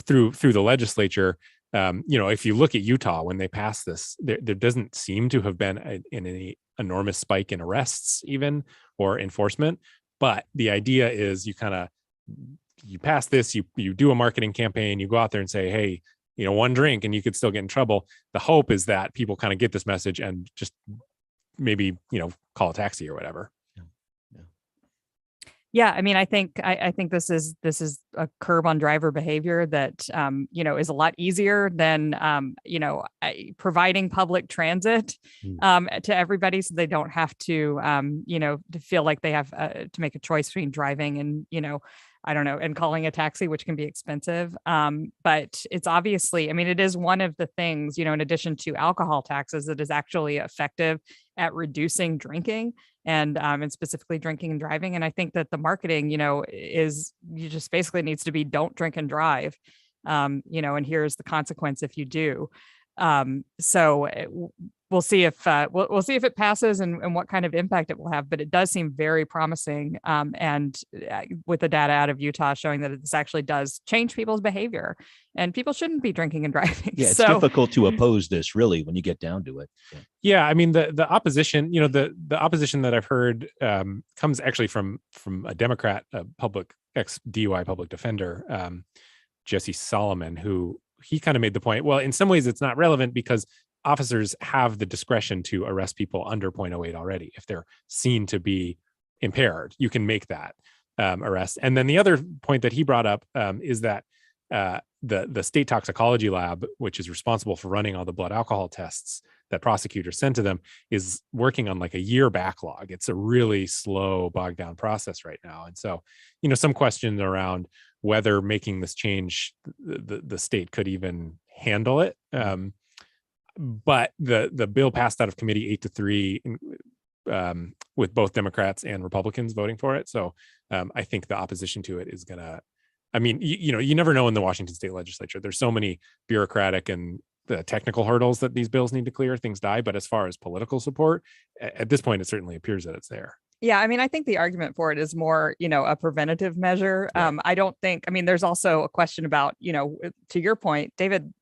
S5: through the legislature, if you look at Utah, when they passed this, there doesn't seem to have been any enormous spike in arrests even or enforcement, But the idea is you pass this, you do a marketing campaign, you go out there and say, hey, one drink and you could still get in trouble. The hope is that people kind of get this message and just maybe, call a taxi or whatever.
S6: Yeah, I mean, I think this is a curb on driver behavior that is a lot easier than providing public transit to everybody, so they don't have to to feel like they have to make a choice between driving and I don't know, and calling a taxi, which can be expensive. But it's obviously, I mean, it is one of the things, in addition to alcohol taxes, that is actually effective at reducing drinking and specifically drinking and driving. And I think that the marketing, you just basically needs to be don't drink and drive, and here's the consequence if you do. So we'll see if we'll see if it passes and what kind of impact it will have. But it does seem very promising, and with the data out of Utah showing that this actually does change people's behavior, and people shouldn't be drinking and driving.
S8: Yeah, it's difficult to oppose this, really, when you get down to it.
S5: Yeah, I mean the opposition, the opposition that I've heard comes actually from a Democrat, ex-DUI public defender, Jesse Solomon, who he kind of made the point, well, in some ways it's not relevant because officers have the discretion to arrest people under 0.08 already. If they're seen to be impaired, you can make that arrest. And then the other point that he brought up is that the state toxicology lab, which is responsible for running all the blood alcohol tests that prosecutors send to them, is working on like a year backlog. It's a really slow, bogged down process right now. And so, some questions around whether making this change, the state could even handle it. But the bill passed out of committee 8-3, with both Democrats and Republicans voting for it. So I think the opposition to it is gonna, I mean, you never know in the Washington state legislature. There's so many bureaucratic and the technical hurdles that these bills need to clear, things die. But as far as political support, at this point, it certainly appears that it's there.
S6: Yeah, I mean, I think the argument for it is more, a preventative measure. I don't think, I mean, there's also a question about, to your point, David,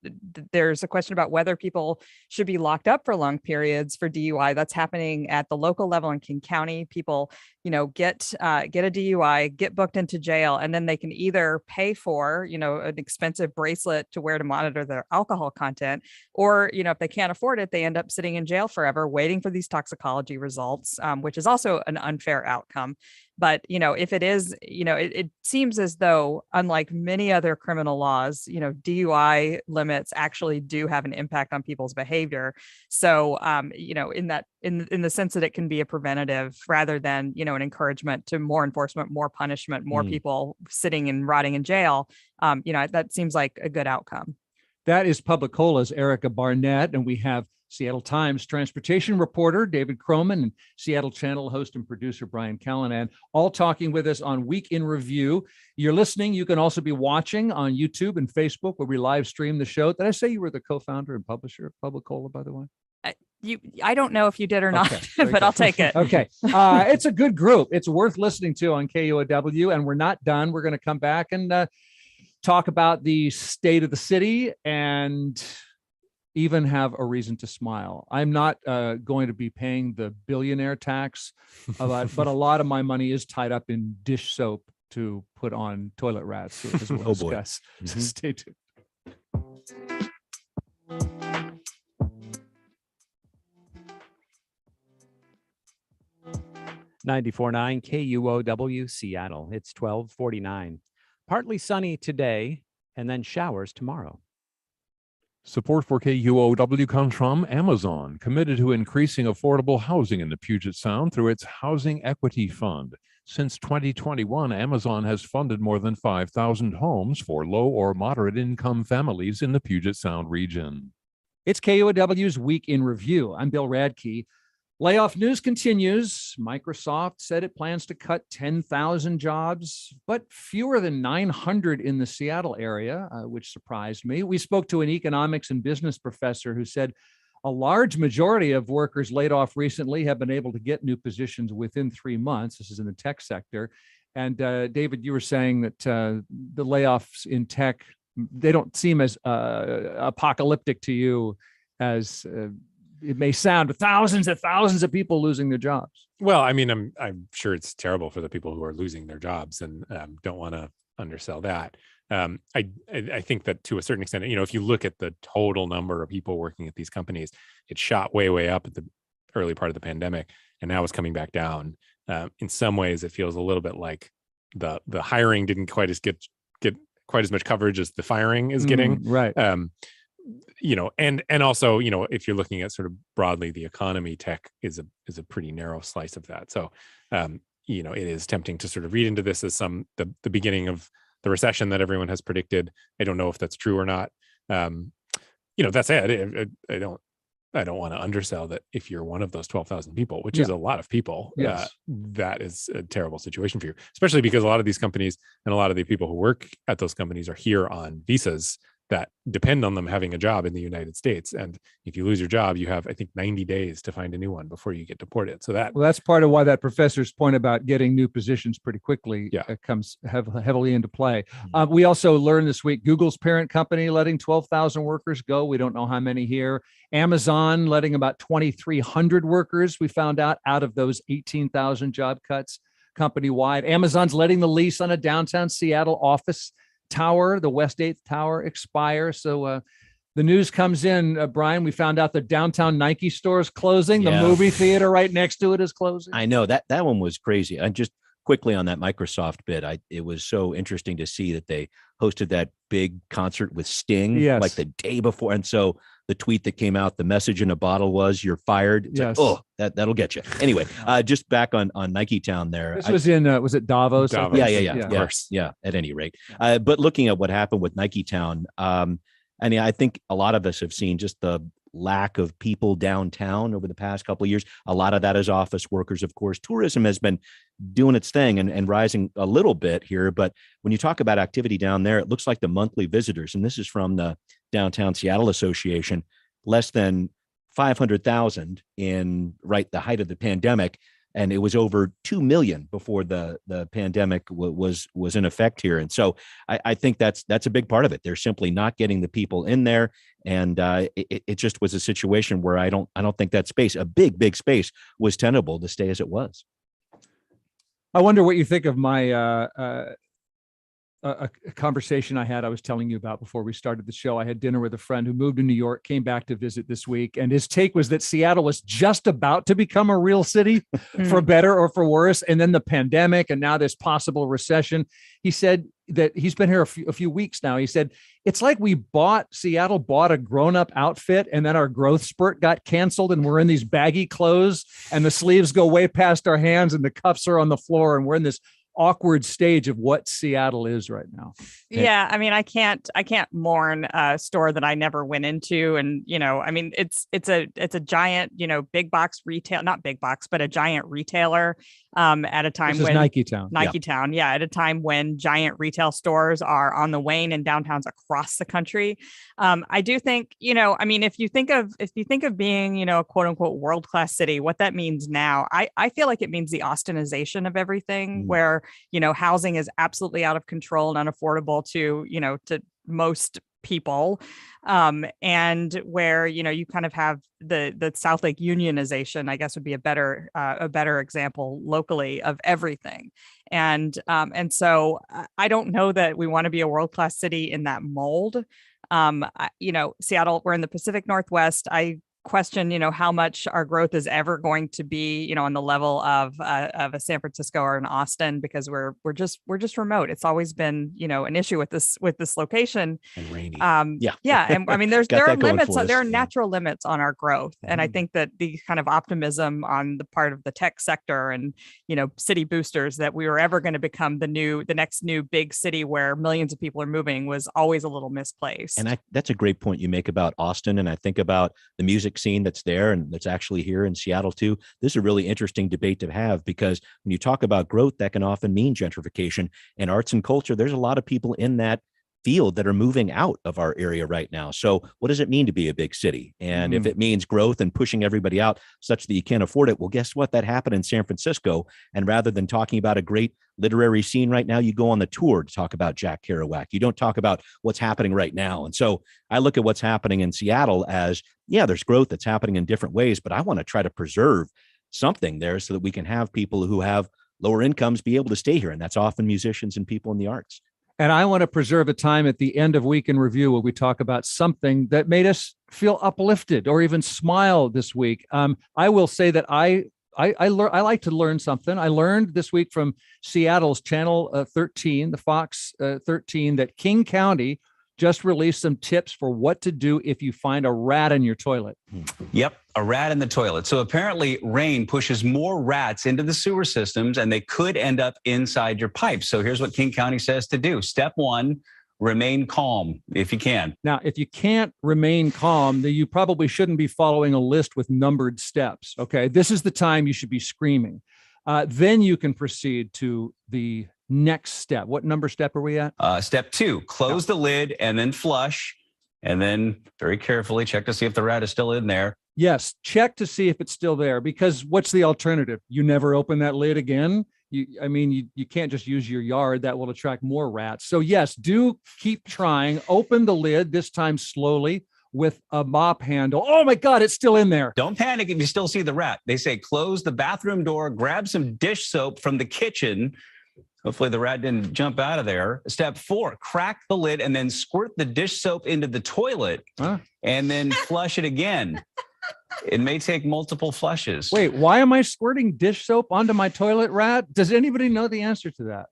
S6: there's a question about whether people should be locked up for long periods for DUI. That's happening at the local level in King County. People, get a DUI, get booked into jail, and then they can either pay for, an expensive bracelet to wear to monitor their alcohol content, or, if they can't afford it, they end up sitting in jail forever, waiting for these toxicology results, which is also an unfair outcome. But, if it is, it seems as though, unlike many other criminal laws, DUI limits actually do have an impact on people's behavior. So, in the sense that it can be a preventative rather than, an encouragement to more enforcement, more punishment, more people sitting and rotting in jail, that seems like a good outcome.
S4: That is Publicola's Erica Barnett, and we have Seattle Times transportation reporter David Kroman and Seattle Channel host and producer Brian Callanan, all talking with us on Week in Review. You're listening. You can also be watching on YouTube and Facebook, where we live stream the show. Did I say you were the co-founder and publisher of Publicola, by the way?
S6: I don't know if you did or not,
S4: Okay,
S6: but I'll take it.
S4: Okay. It's a good group. It's worth listening to on KUOW, and we're not done. We're going to come back and talk about the state of the city and even have a reason to smile. I'm not going to be paying the billionaire tax, but a lot of my money is tied up in dish soap to put on toilet rats, as we'll discuss. So stay tuned.
S9: .949 KUOW Seattle. It's 12:49. Partly sunny today and then showers tomorrow.
S11: Support for KUOW comes from Amazon, committed to increasing affordable housing in the Puget Sound through its Housing Equity Fund. Since 2021, Amazon has funded more than 5,000 homes for low or moderate income families in the Puget Sound region.
S4: It's KUOW's Week in Review. I'm Bill Radke. Layoff news continues. Microsoft said it plans to cut 10,000 jobs, but fewer than 900 in the Seattle area, which surprised me. We spoke to an economics and business professor who said a large majority of workers laid off recently have been able to get new positions within 3 months. This is in the tech sector. And David, you were saying that the layoffs in tech, they don't seem as apocalyptic to you as it may sound, thousands and thousands of people losing their jobs.
S5: Well, I mean, I'm sure it's terrible for the people who are losing their jobs, and don't want to undersell that. I think that to a certain extent, if you look at the total number of people working at these companies, it shot way up at the early part of the pandemic, and now it's coming back down. In some ways, it feels a little bit like the hiring didn't quite get quite as much coverage as the firing is getting.
S4: Right.
S5: And also, if you're looking at sort of broadly the economy, tech is a pretty narrow slice of that. So, it is tempting to sort of read into this as the beginning of the recession that everyone has predicted. I don't know if that's true or not. That said, I don't want to undersell that if you're one of those 12,000 people, which is a lot of people,
S4: yes,
S5: that is a terrible situation for you, especially because a lot of these companies and a lot of the people who work at those companies are here on visas that depend on them having a job in the United States. And if you lose your job, you have, I think, 90 days to find a new one before you get deported. So that's
S4: part of why that professor's point about getting new positions pretty quickly comes heavily into play. We also learned this week, Google's parent company letting 12,000 workers go. We don't know how many here. Amazon letting about 2,300 workers. We found out of those 18,000 job cuts company-wide. Amazon's letting the lease on a downtown Seattle office tower, the West 8th Tower, expire. So the news comes in, Brian, we found out the downtown Nike store is closing. The movie theater right next to it is closing.
S8: I know that one was crazy. And just quickly on that Microsoft bit, it was so interesting to see that they hosted that big concert with Sting like the day before. And so the tweet that came out, the message in a bottle was, "You're fired." It's like, oh, that'll get you. Anyway, just back on Nike Town there.
S4: This was in, was it Davos?
S8: Yeah. Of course. Yeah. At any rate, but looking at what happened with Nike Town, I think a lot of us have seen just the lack of people downtown over the past couple of years. A lot of that is office workers, of course. Tourism has been doing its thing and rising a little bit here. But when you talk about activity down there, it looks like the monthly visitors, and this is from the Downtown Seattle Association, less than 500,000 in the height of the pandemic. And it was over 2 million before the pandemic was in effect here. And so I think that's a big part of it. They're simply not getting the people in there. And it just was a situation where I don't think that space, a big space, was tenable to stay as it was.
S4: I wonder what you think of my a conversation I was telling you about before we started the show. I had dinner with a friend who moved to New York, came back to visit this week, and his take was that Seattle was just about to become a real city, for better or for worse. And then the pandemic, and now this possible recession. He said that he's been here a few weeks now. He said, it's like Seattle bought a grown-up outfit, and then our growth spurt got canceled, and we're in these baggy clothes, and the sleeves go way past our hands, and the cuffs are on the floor, and we're in this awkward stage of what Seattle is right now.
S6: Yeah. I mean, I can't mourn a store that I never went into. And, it's a giant, big box retail, not big box, but a giant retailer at a time when
S4: Nike Town.
S6: Town. Yeah. At a time when giant retail stores are on the wane in downtowns across the country. I do think, if you think of being, a quote unquote world-class city, what that means now, I feel like it means the Austinization of everything, where, housing is absolutely out of control and unaffordable to most people. And where, you kind of have the South Lake unionization, I guess would be a better example locally of everything. And so I don't know that we want to be a world-class city in that mold. Seattle, we're in the Pacific Northwest. I question, how much our growth is ever going to be, on the level of a San Francisco or an Austin, because we're just remote. It's always been, an issue with this location.
S8: And rainy.
S6: Yeah. And I mean, there are limits, there are natural limits on our growth. And I think that the kind of optimism on the part of the tech sector and, city boosters that we were ever going to become the next new big city where millions of people are moving was always a little misplaced.
S8: And that's a great point you make about Austin. And I think about the music scene that's there and that's actually here in Seattle too. This is a really interesting debate to have, because when you talk about growth, that can often mean gentrification. And arts and culture, there's a lot of people in that field that are moving out of our area right now. So what does it mean to be a big city? And if it means growth and pushing everybody out such that you can't afford it, well, guess what? That happened in San Francisco. And rather than talking about a great literary scene right now, you go on the tour to talk about Jack Kerouac. You don't talk about what's happening right now. And so I look at what's happening in Seattle as, yeah, there's growth that's happening in different ways, but I want to try to preserve something there so that we can have people who have lower incomes be able to stay here. And that's often musicians and people in the arts.
S4: And I want to preserve a time at the end of Week in Review where we talk about something that made us feel uplifted or even smile this week. I will say that I like to learn something. I learned this week from Seattle's Channel 13, the Fox 13, that King County just released some tips for what to do if you find a rat in your toilet.
S16: Yep, a rat in the toilet. So apparently rain pushes more rats into the sewer systems and they could end up inside your pipes. So here's what King County says to do. Step one, remain calm if you can.
S4: Now, if you can't remain calm, then you probably shouldn't be following a list with numbered steps. Okay, this is the time you should be screaming. Then you can proceed to the next step. What number step are we at?
S16: Step two, close the lid and then flush. And then very carefully check to see if the rat is still in there.
S4: Yes, check to see if it's still there, because what's the alternative? You never open that lid again. You can't just use your yard. That will attract more rats. So yes, do keep trying. Open the lid, this time slowly with a mop handle. Oh my God, it's still in there.
S16: Don't panic if you still see the rat. They say close the bathroom door, grab some dish soap from the kitchen. Hopefully the rat didn't jump out of there. Step four, crack the lid and then squirt the dish soap into the toilet and then flush it again. It may take multiple flushes.
S4: Wait, why am I squirting dish soap onto my toilet, rat? Does anybody know the answer to that?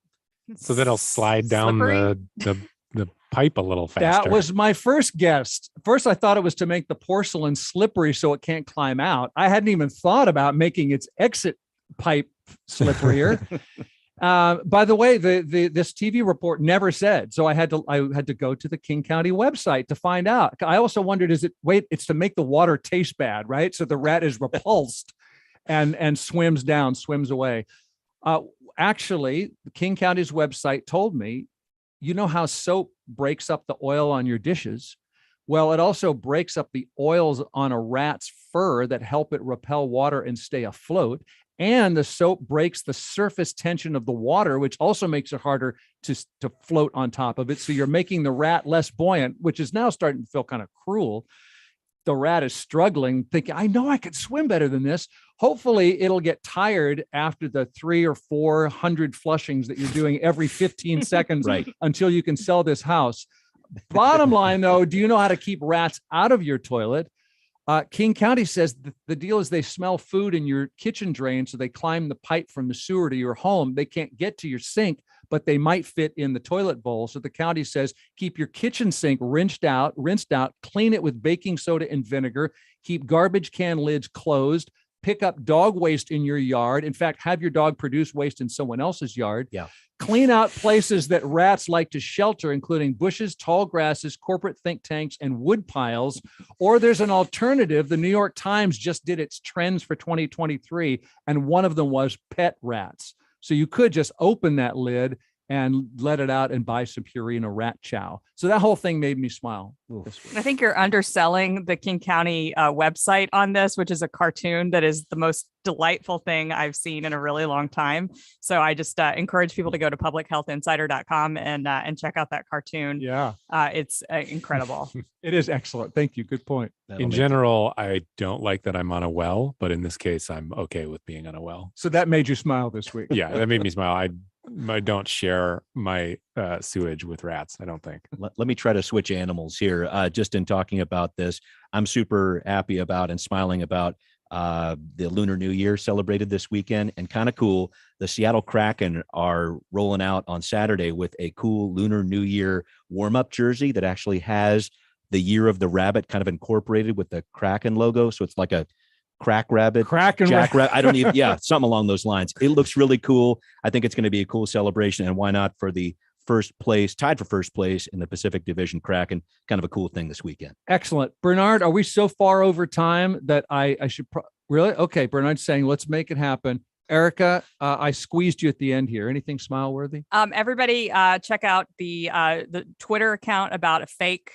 S5: So that'll slide down the pipe a little faster.
S4: That was my first guess. First, I thought it was to make the porcelain slippery so it can't climb out. I hadn't even thought about making its exit pipe slipperier. By the way, this TV report never said, so I had to go to the King County website to find out. I also wondered, it's to make the water taste bad, right? So the rat is repulsed and swims away. Actually, King County's website told me, you know how soap breaks up the oil on your dishes? Well, it also breaks up the oils on a rat's fur that help it repel water and stay afloat. And the soap breaks the surface tension of the water, which also makes it harder to float on top of it. So you're making the rat less buoyant, which is now starting to feel kind of cruel. The rat is struggling, thinking, I know I could swim better than this. Hopefully it'll get tired after the 300 or 400 flushings that you're doing every 15 seconds until you can sell this house. Bottom line, though, do you know how to keep rats out of your toilet? King County says the deal is they smell food in your kitchen drain, so they climb the pipe from the sewer to your home. They can't get to your sink, but they might fit in the toilet bowl. So the county says keep your kitchen sink rinsed out, clean it with baking soda and vinegar, keep garbage can lids closed, pick up dog waste in your yard. In fact, have your dog produce waste in someone else's yard.
S8: Yeah.
S4: Clean out places that rats like to shelter, including bushes, tall grasses, corporate think tanks, and wood piles. Or there's an alternative. The New York Times just did its trends for 2023, and one of them was pet rats. So you could just open that lid and let it out and buy some Purina rat chow. So that whole thing made me smile.
S6: I think you're underselling the King County website on this, which is a cartoon that is the most delightful thing I've seen in a really long time. So I just encourage people to go to publichealthinsider.com and check out that cartoon.
S4: Yeah,
S6: it's incredible.
S4: It is excellent. Thank you. Good point.
S5: In general, I don't like that I'm on a well, but in this case, I'm okay with being on a well.
S4: So that made you smile this week.
S5: Yeah, that made me smile. I don't share my sewage with rats, I don't think.
S8: Let me try to switch animals here. Just in talking about this, I'm super happy about and smiling about the Lunar New Year celebrated this weekend, and kind of cool. The Seattle Kraken are rolling out on Saturday with a cool Lunar New Year warm-up jersey that actually has the year of the rabbit kind of incorporated with the Kraken logo. So it's like a crack rabbit, jack rabbit. I don't even, something along those lines. It looks really cool. I think it's going to be a cool celebration, and why not for the tied for first place in the Pacific Division Kraken. Kind of a cool thing this weekend.
S4: Excellent. Bernard, are we so far over time that I should really? Okay. Bernard's saying, let's make it happen. Erica, I squeezed you at the end here. Anything smile worthy?
S6: Everybody, check out the Twitter account about a fake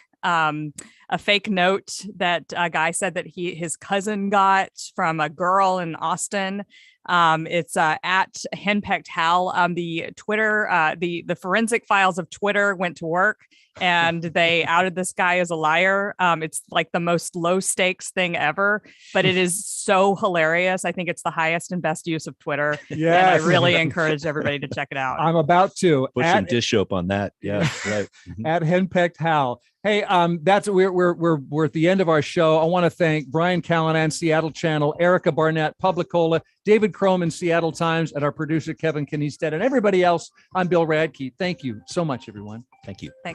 S6: note that a guy said that his cousin got from a girl in Austin. It's at Henpecked Hal. The Twitter, the forensic files of Twitter went to work and they outed this guy as a liar. It's like the most low stakes thing ever, but it is so hilarious. I think it's the highest and best use of Twitter.
S4: Yeah,
S6: I really encourage everybody to check it out.
S4: I'm about to
S8: Put some dish soap on that. Yeah, right.
S4: At Henpecked Hal. Hey, that's we're at the end of our show. I want to thank Brian Callanan, Seattle Channel, Erica Barnett, Publicola, David Kroman, Seattle Times, and our producer Kevin Kniestead, and everybody else. I'm Bill Radke. Thank you so much, everyone.
S8: Thank you.
S6: Thanks.